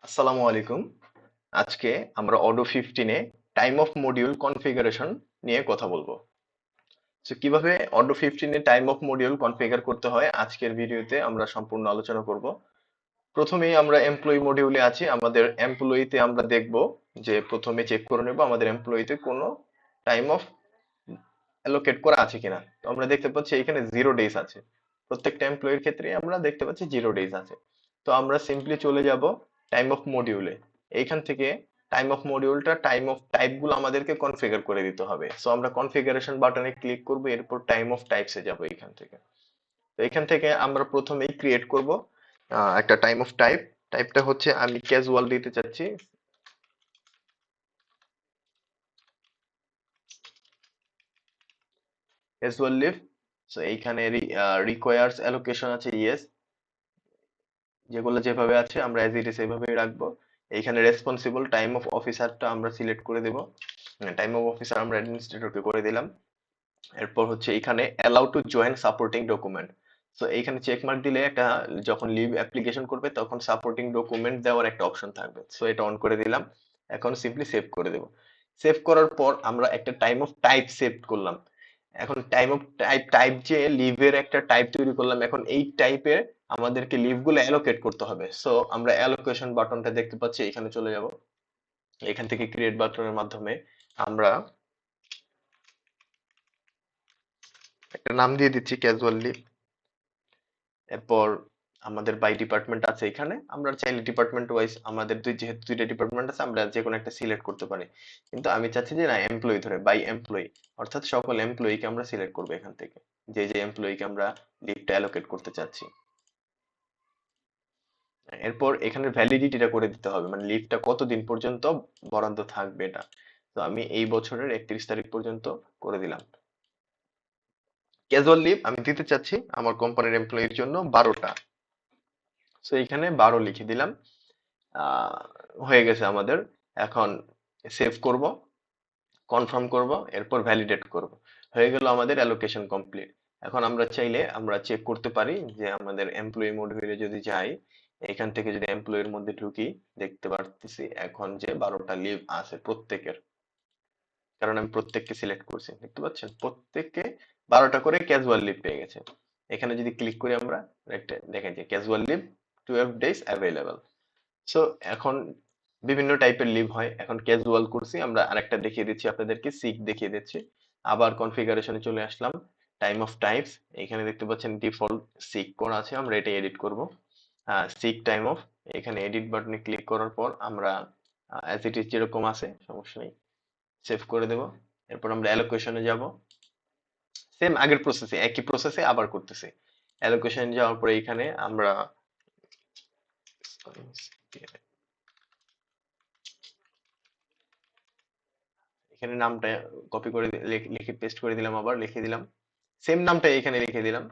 আসসালামু আলাইকুম। আজকে আমরা অডো 15 এ টাইম অফ মডিউল কনফিগারেশন নিয়ে কথা বলবো। কিভাবে অডো 15 এ টাইম অফ মডিউল কনফিগার করতে হয় আজকের ভিডিওতে আমরা সম্পূর্ণ আলোচনা করব। প্রথমেই আমরা এমপ্লয়ি মডিউলে আছি। আমাদের এমপ্লয়িতে আমরা দেখব যে প্রথমে চেক করে নেব আমাদের এমপ্লয়িতে কোনো টাইম অফ অ্যালোকেট করা আছে কিনা। তো আমরা দেখতে পাচ্ছি এখানে 0 ডেজ আছে। প্রত্যেকটা এমপ্লয়ির ক্ষেত্রে আমরা দেখতে পাচ্ছি 0 ডেজ আছে। তো আমরা সিম্পলি চলে যাব টাইম অফ মডিউলে। এইখান থেকে টাইম অফ মডিউলটা টাইম অফ টাইপ গুলো আমাদেরকে কনফিগার করে দিতে হবে। সো আমরা কনফিগারেশন বাটনে ক্লিক করব, এরপর টাইম অফ টাইপসে যাব এখান থেকে। তো এখান থেকে আমরা প্রথমেই ক্রিয়েট করব একটা টাইম অফ টাইপ। টাইপটা হচ্ছে আমি ক্যাজুয়াল দিতে চাচ্ছি। Casual leave. সো এইখানে রিকোয়ার্স অ্যালোকেশন আছে ইয়েস, যেগুলো যেভাবে আছে আমরা অ্যাজ ইট ইজ এইভাবেই রাখবো। এইখানে রেসপন্সিবল টাইম অফ অফিসারটা আমরা সিলেক্ট করে দেব। টাইম অফ অফিসার আমরা অ্যাডমিনিস্ট্রেটরকে করে দিলাম। এরপর হচ্ছে এখানে allow to join supporting document. So এইখানে চেক মার্ক দিলে একটা, যখন লিভ অ্যাপ্লিকেশন করবে তখন সাপোর্টিং ডকুমেন্ট দেওয়ার একটা অপশন থাকবে। সো এটা অন করে দিলাম। এখন সিম্পলি সেভ করে দেব। সেভ করার পর আমরা একটা টাইম অফ টাইপ সেভ করলাম। এখন টাইম অফ টাইপ টাইপ যে লিভের একটা টাইপ তৈরি করলাম, এখন এই টাইপের আমাদেরকে লিভ গুলো অ্যালোকেট করতে হবে। সো আমরা অ্যালোকেশন বাটনটা দেখতে পাচ্ছি, এখানে চলে যাব। এখান থেকে ক্রিয়েট বাটনের মাধ্যমে আমরা একটা নাম দিয়ে দিচ্ছি ক্যাজুয়াল লিভ। এরপর আমাদের বাই ডিপার্টমেন্ট আছে, এখানে আমরা চাইলে ডিপার্টমেন্ট ওয়াইজ আমাদের যেহেতু দুইটা ডিপার্টমেন্ট আছে আমরা যে কোনো একটা সিলেক্ট করতে পারি। কিন্তু আমি চাচ্ছি যে না, এমপ্লয়ি ধরে বাই এমপ্লয়ি, অর্থাৎ সকল এমপ্লয়িকে আমরা সিলেক্ট করবো এখান থেকে, যে যে এমপ্লয়িকে আমরা লিভটা অ্যালোকেট করতে চাচ্ছি। এরপর এখানে ভ্যালিডিটিটা করে দিতে হবে, মানে লিভটা কতদিন পর্যন্ত বরাদ্দ থাকবে এটা। তো আমি এই বছরের 31 তারিখ পর্যন্ত করে দিলাম। ক্যাজুয়াল লিভ আমি দিতে চাচ্ছি আমার কোম্পানির এমপ্লয়ির জন্য 12টা। সো এখানে 12 লিখে দিলাম। আহ, হয়ে গেছে আমাদের। এখন সেভ করব, কনফার্ম করব, এরপর ভ্যালিডেট করব। হয়ে গেল আমাদের অ্যালোকেশন কমপ্লিট। এখন আমরা চাইলে আমরা চেক করতে পারি যে আমাদের এমপ্লয়ি মডিউলে যদি যাই, এখান থেকে যদি এমপ্লয়ির মধ্যে ঢুকি, দেখতে পারতেছি এখন যে 12টা লিভ আছে প্রত্যেকের। কারণ আমি প্রত্যেককে সিলেক্ট করছি, দেখতে পাচ্ছেন প্রত্যেককে 12টা করে ক্যাজুয়াল লিভ পেয়ে গেছে। এখানে যদি ক্লিক করি আমরা, একটা দেখেন যে casual leave 12 days available. So এখন বিভিন্ন টাইপের লিভ হয়, এখন ক্যাজুয়াল করছি আমরা, আরেকটা দেখিয়ে দিচ্ছি আপনাদেরকে, সিক দেখিয়ে দিচ্ছি। আবার কনফিগারেশনে চলে আসলাম। টাইম অফ টাইপস, এখানে দেখতে পাচ্ছেন ডিফল্ট সিক করা আছে, আমরা এটা এডিট করব। সিক টাইম অফ, এখানে এডিট বাটনে ক্লিক করার পর আমরা অ্যাজ ইট ইজ যেরকম আছে সমস্যা নেই, সেভ করে দেব। এরপর আমরা অ্যালোকেশনে যাব। সেম আগের প্রসেসে, একই প্রসেসে আবার করতেছি। অ্যালোকেশন যাওয়ার পরে এখানে আমরা এখানে নামটা কপি করে লিখে পেস্ট করে দিলাম, আবার লিখে দিলাম সেম নামটা এখানে লিখে দিলাম।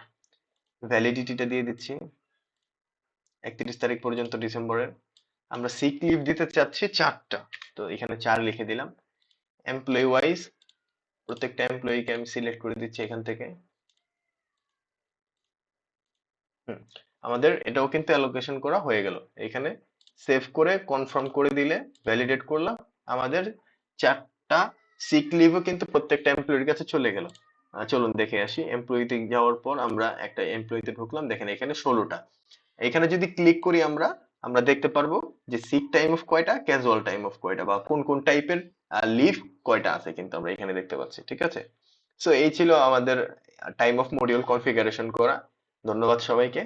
ভ্যালিডিটিটা দিয়ে দিচ্ছি 31 তারিখ পর্যন্ত ডিসেম্বরের। আমরা সিক লিভ দিতে চাচ্ছি 4টা, তো এখানে 4 লিখে দিলাম। এমপ্লয়ি ওয়াইজ প্রত্যেকটা এমপ্লয়িকে আমি সিলেক্ট করে দিচ্ছি এখান থেকে। হুম, আমাদের এটাও কিন্তু অ্যালোকেশন করা হয়ে গেল। এখানে সেভ করে কনফার্ম করে দিলে, ভ্যালিডেট করলাম, আমাদের 4টা সিক লিভও কিন্তু প্রত্যেকটা এমপ্লয়ির কাছে চলে গেল। চলুন দেখে আসি। এমপ্লয়িতে যাওয়ার পর আমরা একটা এমপ্লয়িতে ঢুকলাম, দেখেন এখানে 16টা। এখানে যদি ক্লিক করি আমরা, আমরা দেখতে পারবো যে সিক টাইম অফ কয়টা, ক্যাজুয়াল টাইম অফ কয়টা, বা কোন কোন টাইপের লিভ কয়টা আছে কিন্তু আমরা এখানে দেখতে পাচ্ছি। ঠিক আছে। সো এই ছিল আমাদের টাইম অফ মডিউল কনফিগারেশন করা। ধন্যবাদ সবাইকে।